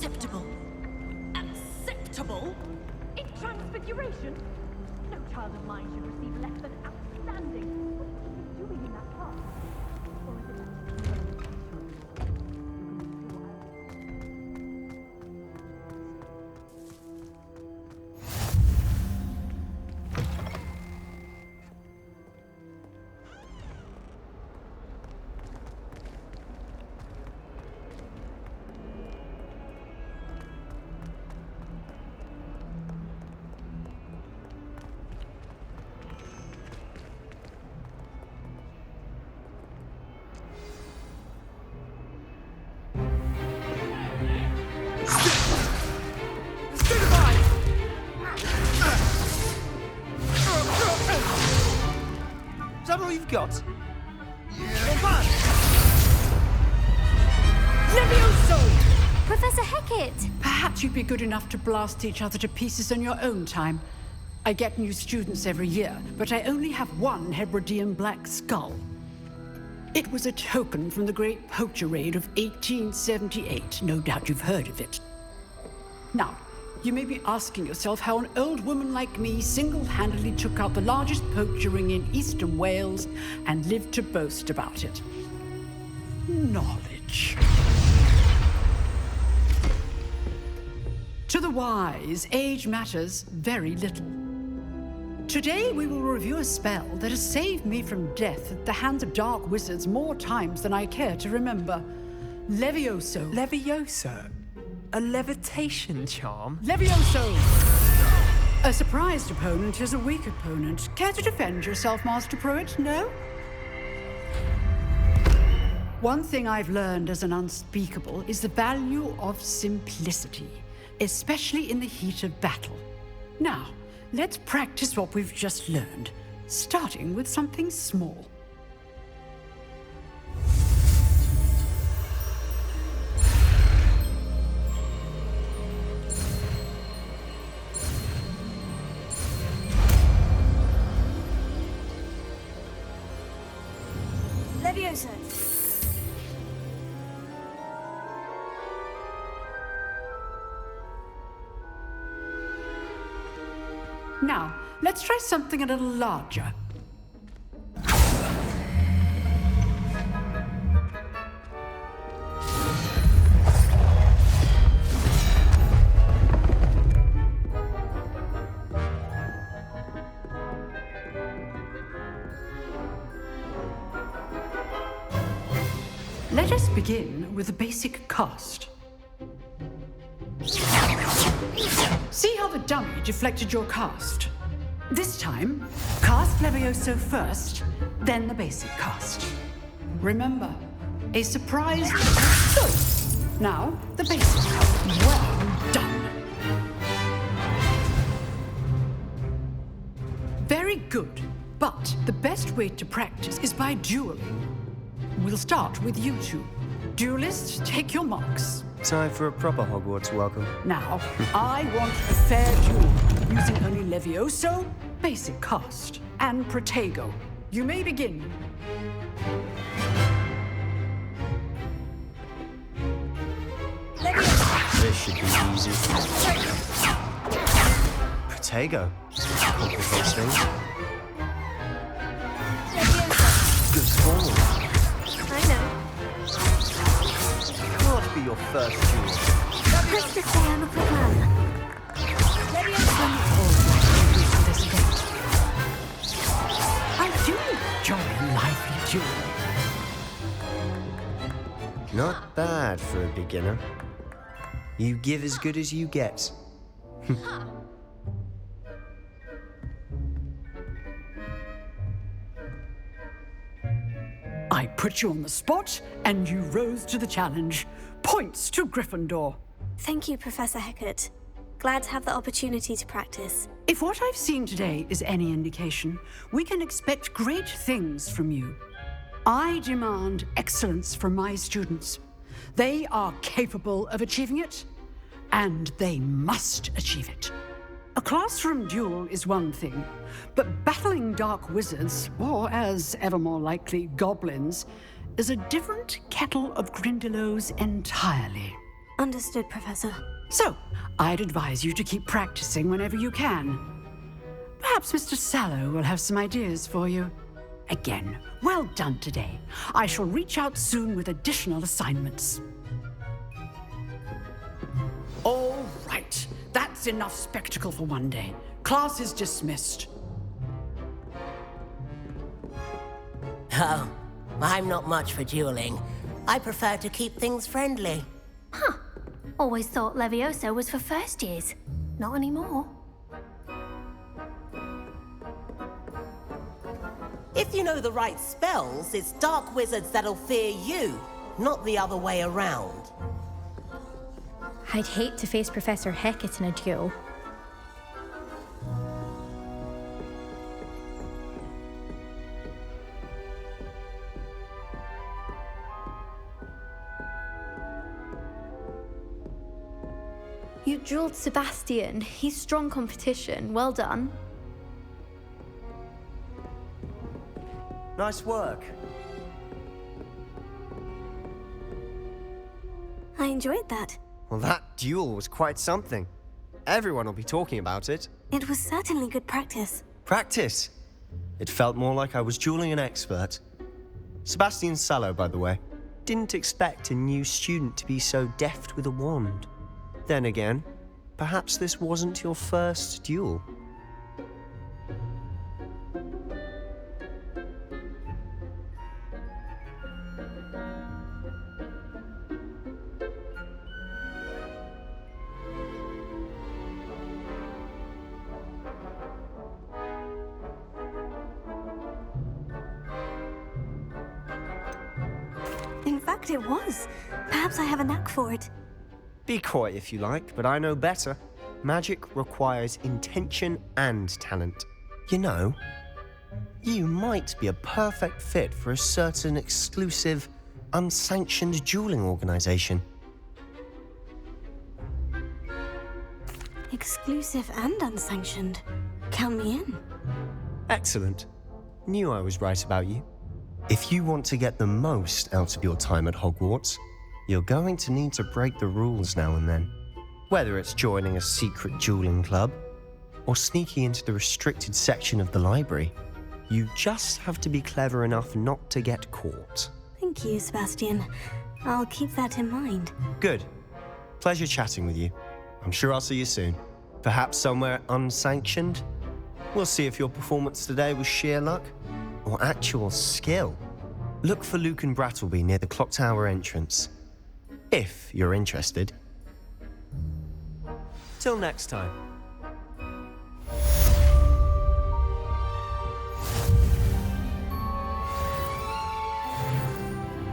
Unacceptable. Acceptable? In Transfiguration? No child of mine should receive less than outstanding. What are you doing in that class? Or is it... Is that all you've got? Levioso! Professor Hecat! Perhaps you'd be good enough to blast each other to pieces on your own time. I get new students every year, but I only have one Hebridean black skull. It was a token from the Great Poacher Raid of 1878. No doubt you've heard of it. Now, you may be asking yourself how an old woman like me single-handedly took out the largest poacher ring in eastern Wales and lived to boast about it. Knowledge. To the wise, age matters very little. Today we will review a spell that has saved me from death at the hands of dark wizards more times than I care to remember. Levioso. Levioso? A levitation charm? Levioso! A surprised opponent is a weak opponent. Care to defend yourself, Master Pruitt? No? One thing I've learned as an unspeakable is the value of simplicity, especially in the heat of battle. Now, let's practice what we've just learned, starting with something small. Levioso! Now, let's try something a little larger. Let us begin with a basic cast. See how the dummy deflected your cast? This time, cast Levioso first, then the basic cast. Remember, a surprise... Good! Now, the basic cast. Well done! Very good, but the best way to practice is by dueling. We'll start with you two. Duelists, take your marks. Time for a proper Hogwarts welcome. Now, I want a fair duel, using only Levioso, basic cast, and Protego. You may begin. Levioso! This should be easy. Protego. Complicates things. Levioso! Good form. I know. Can't be your first duel. Questo piano proclama. Levioso! I do enjoy lively duel. Not bad for a beginner. You give as good as you get. I put you on the spot, and you rose to the challenge. Points to Gryffindor. Thank you, Professor Hecat. Glad to have the opportunity to practice. If what I've seen today is any indication, we can expect great things from you. I demand excellence from my students. They are capable of achieving it, and they must achieve it. A classroom duel is one thing, but battling dark wizards, or as ever more likely, goblins, is a different kettle of Grindylows entirely. Understood, Professor. So, I'd advise you to keep practicing whenever you can. Perhaps Mr. Sallow will have some ideas for you. Again, well done today. I shall reach out soon with additional assignments. All right, that's enough spectacle for one day. Class is dismissed. Oh, I'm not much for dueling. I prefer to keep things friendly. Huh. Always thought Levioso was for first years. Not anymore. If you know the right spells, it's dark wizards that'll fear you, not the other way around. I'd hate to face Professor Hecat in a duel. You drilled Sebastian. He's strong competition. Well done. Nice work. I enjoyed that. Well, that duel was quite something. Everyone will be talking about it. It was certainly good practice. Practice? It felt more like I was dueling an expert. Sebastian Sallow, by the way. Didn't expect a new student to be so deft with a wand. Then again, perhaps this wasn't your first duel. In fact, it was. Perhaps I have a knack for it. Be coy if you like, but I know better. Magic requires intention and talent. You know, you might be a perfect fit for a certain exclusive, unsanctioned dueling organization. Exclusive and unsanctioned. Count me in. Excellent. Knew I was right about you. If you want to get the most out of your time at Hogwarts, you're going to need to break the rules now and then. Whether it's joining a secret dueling club or sneaking into the restricted section of the library, you just have to be clever enough not to get caught. Thank you, Sebastian. I'll keep that in mind. Good. Pleasure chatting with you. I'm sure I'll see you soon. Perhaps somewhere unsanctioned? We'll see if your performance today was sheer luck or actual skill. Look for Luke and Brattleby near the clock tower entrance, if you're interested. Till next time.